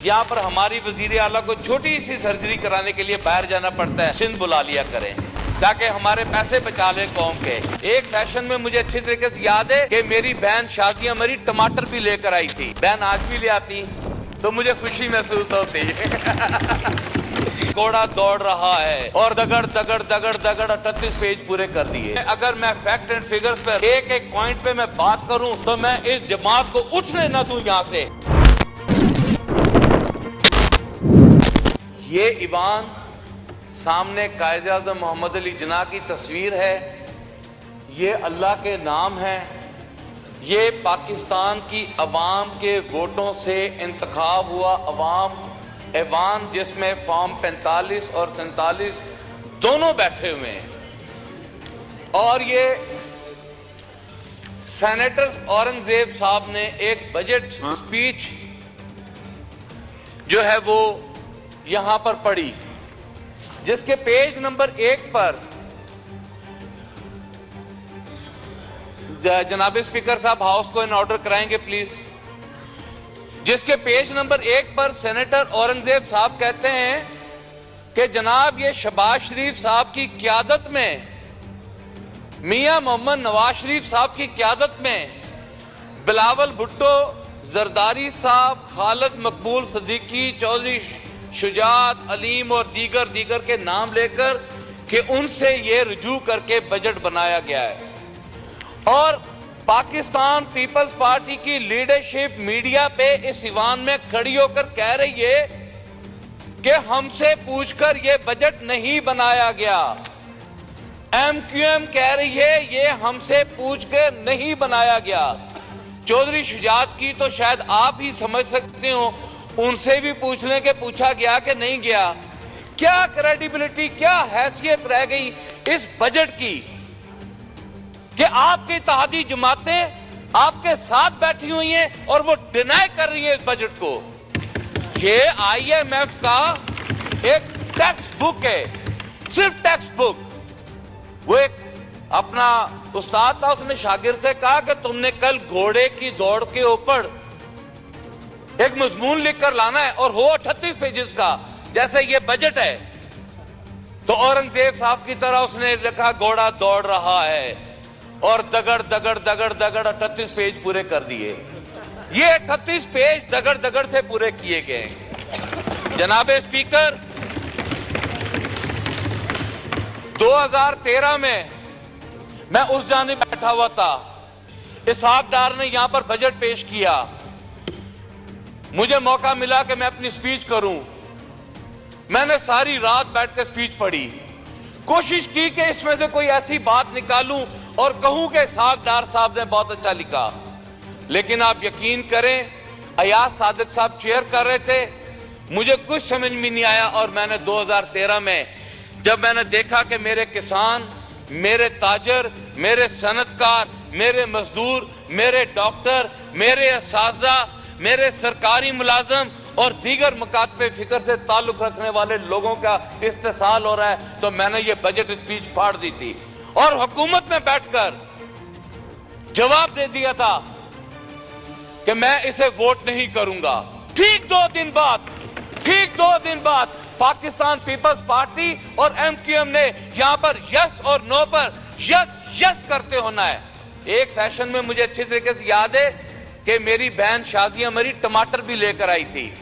यहाँ पर हमारी वजीर आला को छोटी सी सर्जरी कराने के लिए बाहर जाना पड़ता है, सिंध बुला लिया करें ताकि हमारे पैसे बचा ले कौम के। एक सेशन में मुझे अच्छी तरीके से याद है कि मेरी बहन शाजिया मरी टमाटर भी लेकर आई थी। बहन आज भी ले आती तो मुझे खुशी महसूस होती है। घोड़ा दौड़ रहा है और दगड़ दगड़ दगड़ दगड़ 38 पेज पूरे कर दिए। अगर मैं फैक्ट एंड फिगर्स पे एक एक पॉइंट पे मैं बात करूं तो मैं इस जमात को उठने न दूं यहाँ से। ये ईवान सामने कायद-ए-आज़म मोहम्मद अली जिन्ना की तस्वीर है। ये अल्लाह के नाम है। ये पाकिस्तान की अवाम के वोटों से इंतखाब हुआ ईवान जिसमें फॉर्म 45 और 47 दोनों बैठे हुए हैं। और ये सेनेटर औरंगजेब साहब ने एक बजट स्पीच जो है वो यहां पर पढ़ी, जिसके पेज नंबर 1 पर जनाब स्पीकर साहब हाउस को इन ऑर्डर कराएंगे प्लीज। जिसके पेज नंबर 1 पर सेनेटर औरंगजेब साहब कहते हैं कि जनाब ये शहबाज शरीफ साहब की क़यादत में, मियां मोहम्मद नवाज शरीफ साहब की क़यादत में बिलावल भुट्टो, जरदारी साहब, खालिद मकबूल सिद्दीकी, चौधरी शुजात, अलीम और दीगर के नाम लेकर कि उनसे ये रुजू करके बजट बनाया गया है। और पाकिस्तान पीपल्स पार्टी की लीडरशिप मीडिया पे इस ईवान में खड़ी होकर कह रही है कि हमसे पूछकर ये बजट नहीं बनाया गया। एमक्यूएम कह रही है ये हमसे पूछकर नहीं बनाया गया। चौधरी शुजात की तो शायद आप ही समझ सकते हो, उनसे भी पूछ लें कि पूछा गया कि नहीं गया। क्या क्रेडिबिलिटी, क्या हैसियत रह गई इस बजट की कि आपकी इत्तेहादी जमातें आपके साथ बैठी हुई हैं और वो डिनाई कर रही है इस बजट को। ये IMF का एक टेक्स्ट बुक है, सिर्फ टेक्स्ट बुक। वो एक अपना उस्ताद था, उसने शागिर्द से कहा कि तुमने कल घोड़े की दौड़ के ऊपर एक मजमून लिखकर लाना है और हो 38 पेजेस का, जैसे ये बजट है। तो औरंगजेब साहब की तरह उसने लिखा घोड़ा दौड़ रहा है और दगड़ दगड़ दगड़ दगड़ 38 पेज पूरे कर दिए। ये 38 पेज दगड़ दगड़ से पूरे किए गए। जनाब स्पीकर, 2013 में मैं उस जानिब बैठा हुआ था, इसहाक डार ने यहां पर बजट पेश किया। मुझे मौका मिला कि मैं अपनी स्पीच करूं। मैंने सारी रात बैठ कर स्पीच पढ़ी, कोशिश की कि इसमें से कोई ऐसी बात निकालूं और कहूं कि इसहाक डार साहब ने बहुत अच्छा लिखा। लेकिन आप यकीन करें, अयाज सादिक साहब चेयर कर रहे थे, मुझे कुछ समझ में नहीं आया। और मैंने 2013 में जब मैंने देखा कि मेरे किसान, मेरे ताजर, मेरे सनतकार, मेरे मजदूर, मेरे डॉक्टर, मेरे असातिज़ा, मेरे सरकारी मुलाजम और दीगर मकातबे फिक्र से ताल्लुक रखने वाले लोगों का इस्तेसाल हो रहा है, तो मैंने ये बजट स्पीच फाड़ दी थी और हुकूमत में बैठकर जवाब दे दिया था कि मैं इसे वोट नहीं करूंगा। ठीक 2 दिन बाद पाकिस्तान पीपल्स पार्टी और MQM ने यहां पर यस और नो पर यस करते होना है। एक सेशन में मुझे अच्छी तरीके से याद है कि मेरी बहन शाजिया मरी टमाटर भी लेकर आई थी।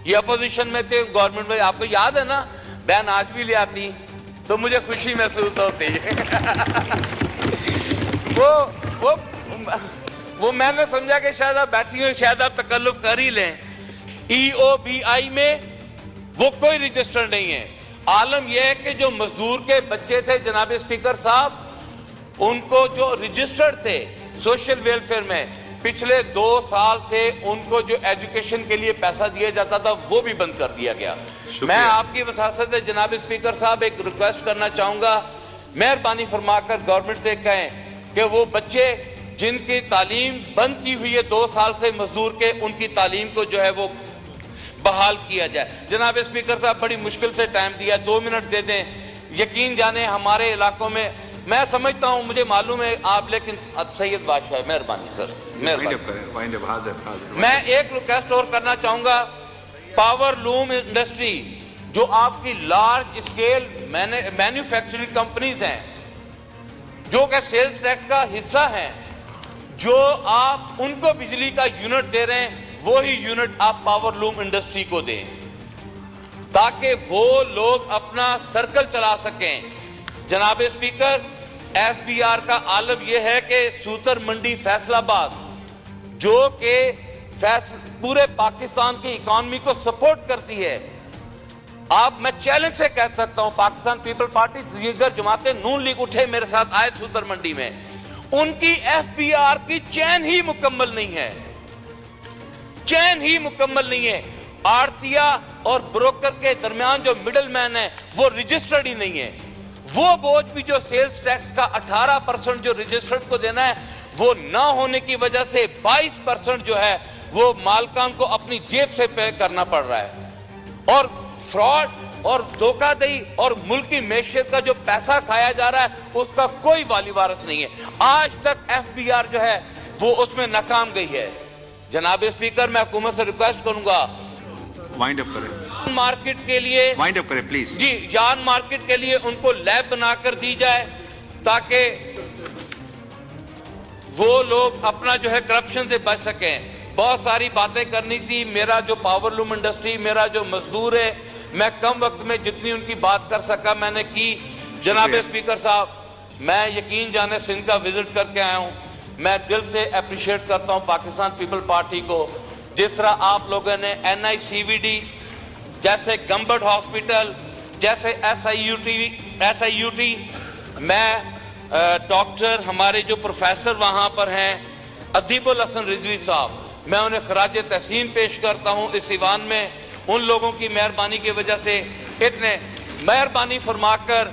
ये अपोजिशन में थे, गवर्नमेंट में, आपको याद है ना। बहन आज भी ले आती तो मुझे खुशी महसूस होती है। वो मैंने समझा कि शायद आप बैठी हुई, शायद आप तकल्लुफ कर ही लें। EOBI में वो कोई रजिस्टर नहीं है। आलम यह है कि जो मजदूर के बच्चे थे जनाब स्पीकर साहब, उनको जो रजिस्टर्ड थे सोशल वेलफेयर में, पिछले 2 साल से उनको जो एजुकेशन के लिए पैसा दिया जाता था वो भी बंद कर दिया गया। मैं आपकी वसासत से जनाब स्पीकर साहब एक रिक्वेस्ट करना चाहूंगा, मेहरबानी फरमाकर गवर्नमेंट से कहें कि वो बच्चे जिनकी तालीम बंद की हुई है 2 साल से मजदूर के, उनकी तालीम को जो है वो बहाल किया जाए। जनाब स्पीकर साहब बड़ी मुश्किल से टाइम दिया, 2 मिनट दे दें। यकीन जाने हमारे इलाकों में, मैं समझता हूं, मुझे मालूम है आप, लेकिन सैयद बादशाह, मेहरबानी सर, मेहरबानी। मैं एक रिक्वेस्ट और करना चाहूंगा پاور لوم انڈسٹری جو آپ کی لارج اسکیل مینوفیکچرنگ کمپنیز ہیں جو کہ سیلز ٹیکس کا حصہ ہیں, جو آپ ان کو بجلی کا یونٹ دے رہے ہیں وہی یونٹ آپ پاور لوم انڈسٹری کو دیں تاکہ وہ لوگ اپنا سرکل چلا سکیں. جناب اسپیکر, ایف بی آر کا عالم یہ ہے کہ سوتر منڈی فیصل آباد جو کہ پورے پاکستان کی اکانومی کو سپورٹ کرتی ہے, میں چیلنج سے کہہ سکتا ہوں پاکستان پیپل پارٹی دیگر جماعتیں نون لیگ اٹھے میرے ساتھ آئے سوتر منڈی میں, ان کی ایف بی آر کی چین ہی مکمل نہیں ہے, چین ہی مکمل نہیں ہے. آڑتیا اور بروکر کے درمیان جو مڈل مین ہے وہ رجسٹرڈ ہی نہیں ہے. وہ بوجھ بھی جو سیلز ٹیکس کا 18% جو رجسٹرڈ کو دینا ہے وہ نہ ہونے کی وجہ سے 22% جو ہے وہ مالکان کو اپنی جیب سے پے کرنا پڑ رہا ہے. اور فراڈ اور دھوکہ دہی اور ملکی معیشت کا جو پیسہ کھایا جا رہا ہے اس کا کوئی والی وارث نہیں ہے. آج تک ایف بی آر جو ہے وہ اس میں ناکام گئی ہے. جناب اسپیکر, میں حکومت سے ریکویسٹ کروں گا وائنڈ اپ کریں, مارکیٹ کے لیے وائنڈ اپ کریں پلیز. جی, جان مارکیٹ کے لیے ان کو لیب بنا کر دی جائے تاکہ وہ لوگ اپنا جو ہے کرپشن سے بچ سکیں. بہت ساری باتیں کرنی تھی. میرا جو پاور لوم انڈسٹری, میرا جو مزدور ہے, میں کم وقت میں جتنی ان کی بات کر سکا میں نے کی. جناب اسپیکر صاحب, میں یقین جانے سندھ کا وزٹ کر کے آیا ہوں. میں دل سے اپریشیٹ کرتا ہوں پاکستان پیپل پارٹی کو, جس طرح آپ لوگوں نے این آئی سی وی ڈی جیسے گمبٹ ہاسپٹل جیسے ایس آئی یو ٹی, میں ڈاکٹر ہمارے جو پروفیسر وہاں پر ہیں ادیب الحسن رضوی صاحب, میں انہیں خراج تحسین پیش کرتا ہوں اس ایوان میں. ان لوگوں کی مہربانی کی وجہ سے اتنے مہربانی فرما کر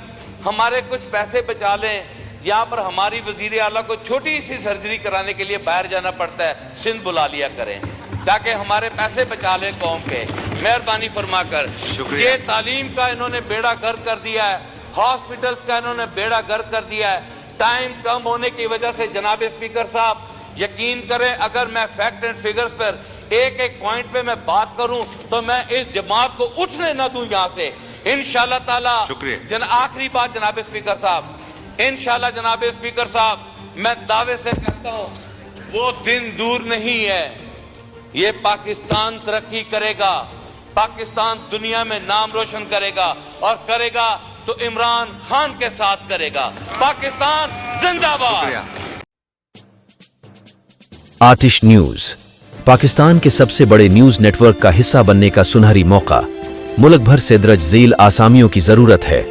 ہمارے کچھ پیسے بچا لیں. یہاں پر ہماری وزیر اعلیٰ کو چھوٹی سی سرجری کرانے کے لیے باہر جانا پڑتا ہے, سندھ بلا لیا کریں تاکہ ہمارے پیسے بچا لیں قوم کے, مہربانی فرما کر. یہ تعلیم کا انہوں نے بیڑا گرک کر دیا ہے, ہاسپٹلز کا انہوں نے بیڑا گرک کر دیا ہے. ٹائم کم ہونے کی وجہ سے جناب اسپیکر صاحب یقین کریں اگر میں فیکٹ اینڈ فگرز پر ایک ایک پوائنٹ پہ میں بات کروں تو میں اس جماعت کو اٹھنے نہ دوں یہاں سے انشاءاللہ تعالی. آخری بات جناب اسپیکر صاحب, انشاءاللہ جناب اسپیکر صاحب, میں دعوے سے کہتا ہوں وہ دن دور نہیں ہے, یہ پاکستان ترقی کرے گا, پاکستان دنیا میں نام روشن کرے گا, اور کرے گا تو عمران خان کے ساتھ کرے گا. پاکستان زندہ باد. آتش نیوز پاکستان کے سب سے بڑے نیوز نیٹ ورک کا حصہ بننے کا سنہری موقع. ملک بھر سے درج ذیل آسامیوں کی ضرورت ہے.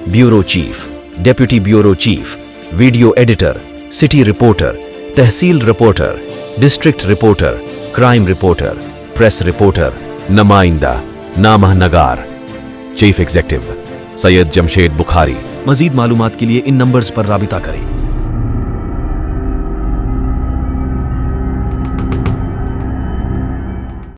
Bureau chief, deputy bureau chief, video editor, city reporter, تحصیل reporter, district reporter, crime reporter, press reporter, نمائندہ, نامہ نگار. Chief executive Syed Jamshed Bukhari. مزید معلومات کے لیے ان نمبرز پر رابطہ کریں.